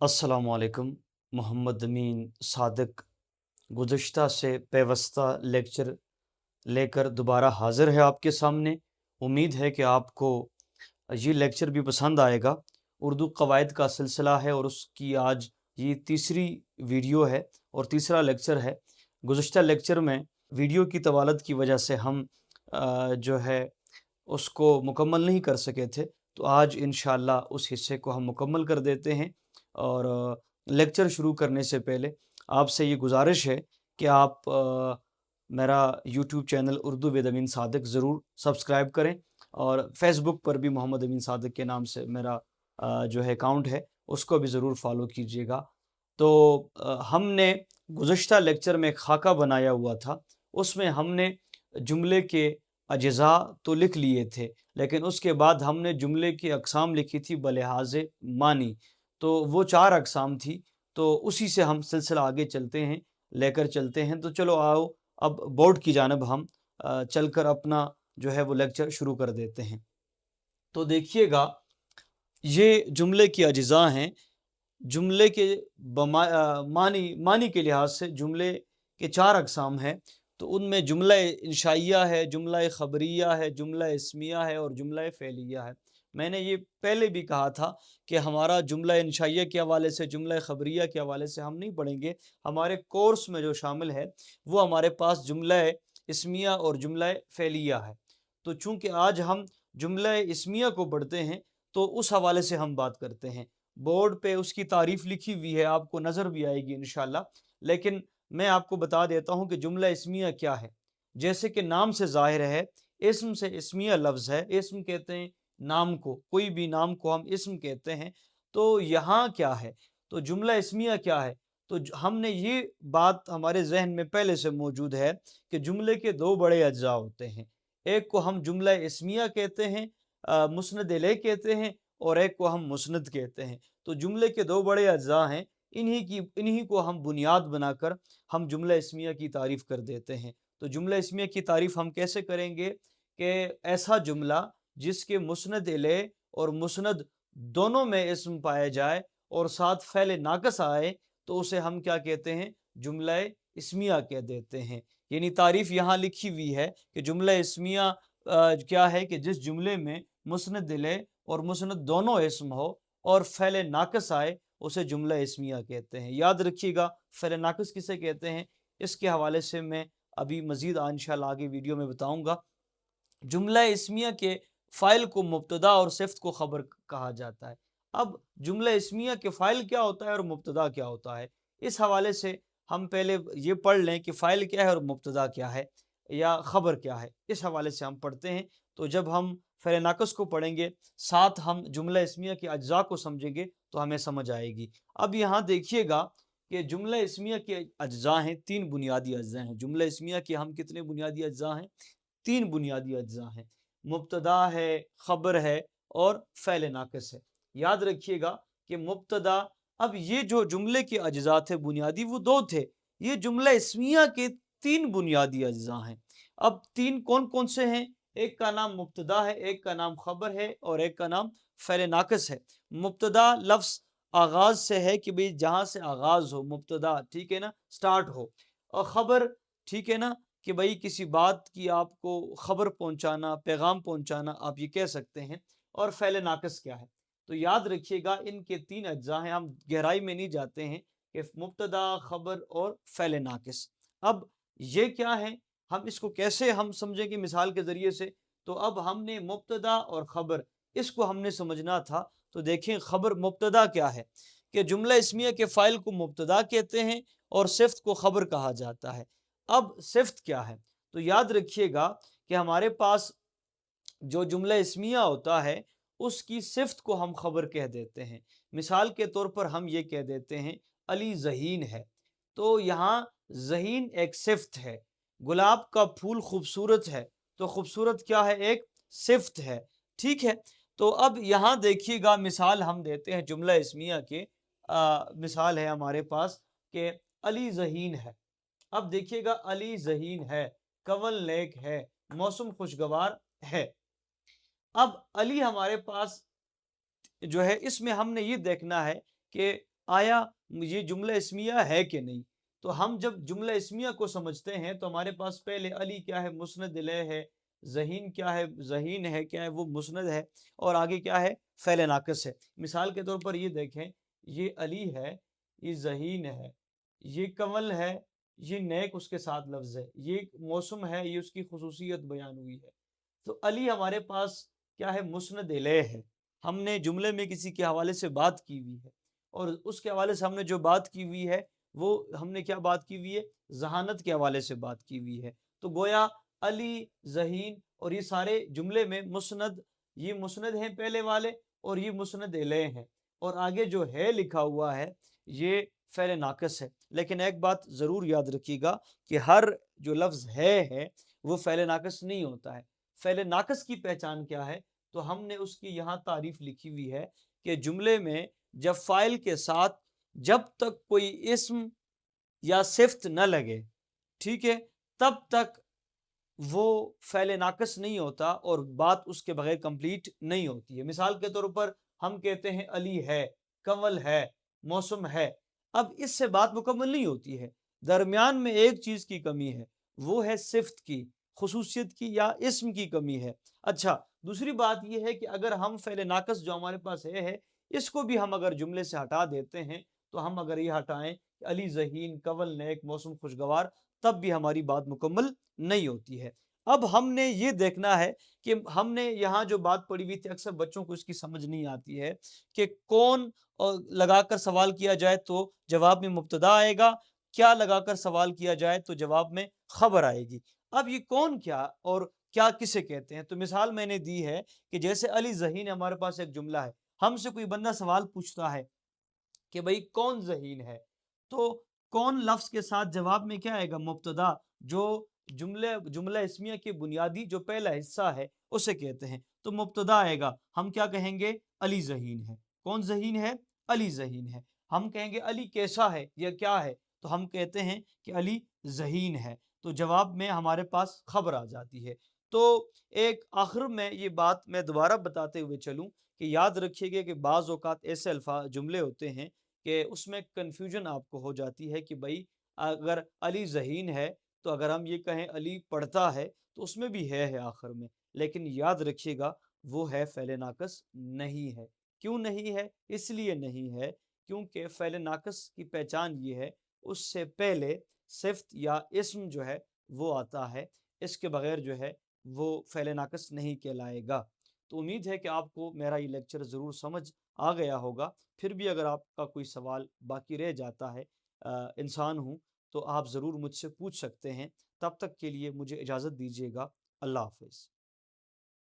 अस्सलामु अलैकुम। मोहम्मद अमीन सादिक गुज़श्ता से पेवस्ता लेक्चर लेकर दोबारा हाज़िर है आपके सामने। उम्मीद है कि आपको ये लेक्चर भी पसंद आएगा। उर्दू कवायद का सिलसिला है और उसकी आज ये तीसरी वीडियो है और तीसरा लेक्चर है। गुज़श्ता लेक्चर में वीडियो की तवालद की वजह से हम जो है उसको मुकम्मल नहीं कर सके थे, तो आज इंशाअल्लाह उस हिस्से को हम मुकम्मल कर देते हैं। और लेक्चर शुरू करने से पहले आपसे ये गुजारिश है कि आप मेरा यूट्यूब चैनल उर्दू विद अमीन सादिक ज़रूर सब्सक्राइब करें और फेसबुक पर भी मोहम्मद अमीन सादिक के नाम से मेरा जो है अकाउंट है, उसको भी ज़रूर फॉलो कीजिएगा। तो हमने गुज़श्ता लेक्चर में एक खाका बनाया हुआ था, उसमें हमने जुमले के अज्ज़ा तो लिख लिए थे, लेकिन उसके बाद हमने जुमले की अक़साम लिखी थी बलिहाज़ मानी। तो वो 4 अक़साम थी, तो उसी से हम सिलसिला आगे चलते हैं, लेकर चलते हैं। तो चलो आओ अब बोर्ड की जानिब हम चलकर अपना जो है वो लेक्चर शुरू कर देते हैं। तो देखिएगा, ये जुमले की अज्ज़ा हैं। जुमले के मानी के लिहाज से जुमले के 4 अक़साम हैं। तो उनमें जुमला इंशाइया है, जुमला ख़बरिया है, जुमला इस्मिया है और जुमला फ़ेलिया है। मैंने ये पहले भी कहा था कि हमारा जुमला इंशाइया के हवाले से, जुमला ख़बरिया के हवाले से हम नहीं पढ़ेंगे। हमारे कोर्स में जो शामिल है वो हमारे पास जुमला इस्मिया और जुमला फ़ेलिया है। तो चूँकि आज हम जुमला इस्मिया को पढ़ते हैं, तो उस हवाले से हम बात करते हैं। बोर्ड पे उसकी तारीफ़ लिखी हुई है, आपको नज़र भी आएगी इंशाअल्लाह। लेकिन मैं आपको बता देता हूँ कि जुमला इस्मिया क्या है। जैसे कि नाम से ज़ाहिर है, इस्म से इस्मिया लफ्ज़ है। इस्म कहते हैं नाम को, कोई भी नाम को हम इस्म कहते हैं। तो यहाँ क्या है? तो जुमला इस्मिया क्या है? तो हमने ये बात हमारे ज़हन में पहले से मौजूद है कि जुमले के 2 बड़े अज्ज़ा होते हैं। एक को हम जुमला इस्मिया कहते हैं, मुस्नद इलैह कहते हैं, और एक को हम मुस्नद कहते हैं। तो जुमले के 2 बड़े अज्ज़ा हैं, इन्हीं को हम बुनियाद बनाकर हम जुमला इस्मिया की तारीफ़ कर देते हैं। तो जुमला इस्मिया की तारीफ़ हम कैसे करेंगे कि ऐसा जुमला जिसके मुस्नद इलैह और मुस्नद दोनों में इस्म पाया जाए और साथ फ़ेल नाक़िस आए, तो उसे हम क्या कहते हैं? जुमला इस्मिया कह देते हैं। यानी तारीफ़ यहाँ लिखी हुई है कि जुमला इस्मिया क्या है कि जिस जुमले में मुस्नद इलैह और मुस्नद दोनों इस्म हो और फ़ेल नाक़िस आए, उसे जुमला इस्मिया कहते हैं। याद रखिएगा, फ़ेल नाक़िस किसे कहते हैं, इसके हवाले से मैं अभी मज़ीद इंशाअल्लाह आगे वीडियो में बताऊँगा। जुमला इस्मिया के फ़ाइल को मुब्तदा और सिफ़्त को ख़बर कहा जाता है। अब जुमला इस्मिया के फ़ाइल क्या होता है और मुब्तदा क्या होता है? इस हवाले से हम पहले ये पढ़ लें कि फ़ाइल क्या है और मुब्तदा क्या है या ख़बर क्या है। इस हवाले से हम पढ़ते हैं। तो जब हम फ़ेल नाक़िस को पढ़ेंगे, साथ हम जुमला इस्मिया के अज्ज़ा को समझेंगे, तो हमें समझ आएगी। अब यहाँ देखिएगा कि जुमला इस्मिया के अज्ज़ा हैं, 3 बुनियादी अज्ज़ा हैं। जुमला इस्मिया के हम कितने बुनियादी अज्ज़ा हैं? 3 बुनियादी अज्ज़ा हैं। मुब्तदा है, ख़बर है और फ़ेल नाक़िस है। याद रखिएगा कि मुब्तदा, अब ये जो जुमले के अज्ज़ा थे बुनियादी, वो 2 थे। ये जुमला इस्मिया के 3 बुनियादी अज्ज़ा हैं। अब 3 कौन-कौन से हैं? एक का नाम मुब्तदा है, एक का नाम ख़बर है और एक का नाम फ़ेल नाक़िस है। मुब्तदा लफ्ज़ आगाज़ से है कि भई जहाँ से आगाज़ हो, मुब्तदा, ठीक है ना? स्टार्ट हो। और ख़बर, ठीक है ना? कि भई किसी बात की आपको ख़बर पहुँचाना, पैगाम पहुँचाना, आप ये कह सकते हैं। और फ़ेल नाक़िस क्या है? तो याद रखिएगा, इनके 3 अज्ज़ा हैं। हम गहराई में नहीं जाते हैं कि मुब्तदा, ख़बर और फ़ेल नाक़िस। अब ये क्या है? हम इसको कैसे हम समझेंगे मिसाल के ज़रिए से? तो अब हमने मुब्तदा और ख़बर, इसको हमने समझना था। तो देखें, ख़बर मुब्तदा क्या है? कि जुमला इस्मिया के फ़ाइल को मुब्तदा कहते हैं और सिफ़्त को ख़बर कहा जाता है। अब सिफ़्त क्या है? तो याद रखिएगा कि हमारे पास जो जुमला इस्मिया होता है, उसकी सिफ़्त को हम ख़बर कह देते हैं। मिसाल के तौर पर हम ये कह देते हैं, अली ज़हीन है। तो यहाँ ज़हीन एक सिफ़्त है। गुलाब का फूल खूबसूरत है, तो खूबसूरत क्या है? एक सिफ़्त है। ठीक है? तो अब यहाँ देखिएगा, मिसाल हम देते हैं जुमला इस्मिया के। मिसाल है हमारे पास कि अली ज़हीन है। अब देखिएगा, अली ज़हीन है, कंवल नेक है, मौसम खुशगवार है। अब अली हमारे पास जो है, इसमें हमने ये देखना है कि آیا یہ جملہ اسمیہ ہے کہ نہیں. تو ہم جب جملہ اسمیہ کو سمجھتے ہیں تو ہمارے پاس پہلے علی کیا ہے؟ مسند الیہ ہے. ذہین کیا ہے؟ ذہین ہے کیا ہے؟ وہ مسند ہے. اور آگے کیا ہے؟ فعل ناقص ہے. مثال کے طور پر یہ دیکھیں، یہ علی ہے، یہ ذہین ہے، یہ کنول ہے، یہ نیک اس کے ساتھ لفظ ہے، یہ موسم ہے، یہ اس کی خصوصیت بیان ہوئی ہے. تو علی ہمارے پاس کیا ہے؟ مسند الیہ ہے. ہم نے جملے میں کسی کے حوالے سے بات کی ہوئی ہے، اور اس کے حوالے سے ہم نے جو بات کی ہوئی ہے وہ ہم نے کیا بات کی ہوئی ہے؟ ذہانت کے حوالے سے بات کی ہوئی ہے. تو گویا علی، ذہین اور یہ سارے جملے میں مسند، یہ مسند ہیں پہلے والے، اور یہ مسند الیہ ہیں، اور آگے جو ہے لکھا ہوا ہے یہ فعل ناقص ہے. لیکن ایک بات ضرور یاد رکھیے گا کہ ہر جو لفظ ہے وہ فعل ناقص نہیں ہوتا ہے. فعل ناقص کی پہچان کیا ہے؟ تو ہم نے اس کی یہاں تعریف لکھی ہوئی ہے کہ جملے میں جب فاعل کے ساتھ جب تک کوئی اسم یا صفت نہ لگے، ٹھیک ہے، تب تک وہ فعل ناقص نہیں ہوتا اور بات اس کے بغیر کمپلیٹ نہیں ہوتی ہے. مثال کے طور پر ہم کہتے ہیں علی ہے، کنول ہے، موسم ہے. اب اس سے بات مکمل نہیں ہوتی ہے، درمیان میں ایک چیز کی کمی ہے، وہ ہے صفت کی، خصوصیت کی یا اسم کی کمی ہے. اچھا، دوسری بات یہ ہے کہ اگر ہم فعل ناقص جو ہمارے پاس ہے اس کو بھی ہم اگر جملے سے ہٹا دیتے ہیں، تو ہم اگر یہ ہٹائیں کہ علی ذہین، کنول نیک، موسم خوشگوار، تب بھی ہماری بات مکمل نہیں ہوتی ہے. اب ہم نے یہ دیکھنا ہے کہ ہم نے یہاں جو بات پڑھی ہوئی تھی، اکثر بچوں کو اس کی سمجھ نہیں آتی ہے کہ کون لگا کر سوال کیا جائے تو جواب میں مبتدا آئے گا، کیا لگا کر سوال کیا جائے تو جواب میں خبر آئے گی. اب یہ کون کیا اور کیا کسے کہتے ہیں؟ تو مثال میں نے دی ہے کہ جیسے علی ذہین، ہمارے پاس ایک جملہ ہے، ہم سے کوئی بندہ سوال پوچھتا ہے کہ بھئی کون ذہین ہے، تو کون لفظ کے ساتھ جواب میں کیا آئے گا؟ مبتدا، جو جملہ اسمیہ کی بنیادی جو پہلا حصہ ہے اسے کہتے ہیں. تو مبتدا آئے گا، ہم کیا کہیں گے؟ علی ذہین ہے. کون ذہین ہے؟ علی ذہین ہے. ہم کہیں گے علی کیسا ہے یا کیا ہے، تو ہم کہتے ہیں کہ علی ذہین ہے. تو جواب میں ہمارے پاس خبر آ جاتی ہے. تو ایک آخر میں یہ بات میں دوبارہ بتاتے ہوئے چلوں کہ یاد رکھیے گا کہ بعض اوقات ایسے الفاظ جملے ہوتے ہیں کہ اس میں کنفیوژن آپ کو ہو جاتی ہے کہ بھائی اگر علی ذہین ہے تو اگر ہم یہ کہیں علی پڑھتا ہے تو اس میں بھی ہے آخر میں، لیکن یاد رکھیے گا وہ ہے فعل ناقص نہیں ہے. کیوں نہیں ہے؟ اس لیے نہیں ہے کیونکہ فعل ناقص کی پہچان یہ ہے اس سے پہلے صفت یا اسم جو ہے وہ آتا ہے، اس کے بغیر جو ہے وہ فعل ناقص نہیں کہلائے گا. تو امید ہے کہ آپ کو میرا یہ لیکچر ضرور سمجھ آ گیا ہوگا. پھر بھی اگر آپ کا کوئی سوال باقی رہ جاتا ہے، انسان ہوں تو آپ ضرور مجھ سے پوچھ سکتے ہیں. تب تک کے لیے مجھے اجازت دیجیے گا. اللہ حافظ.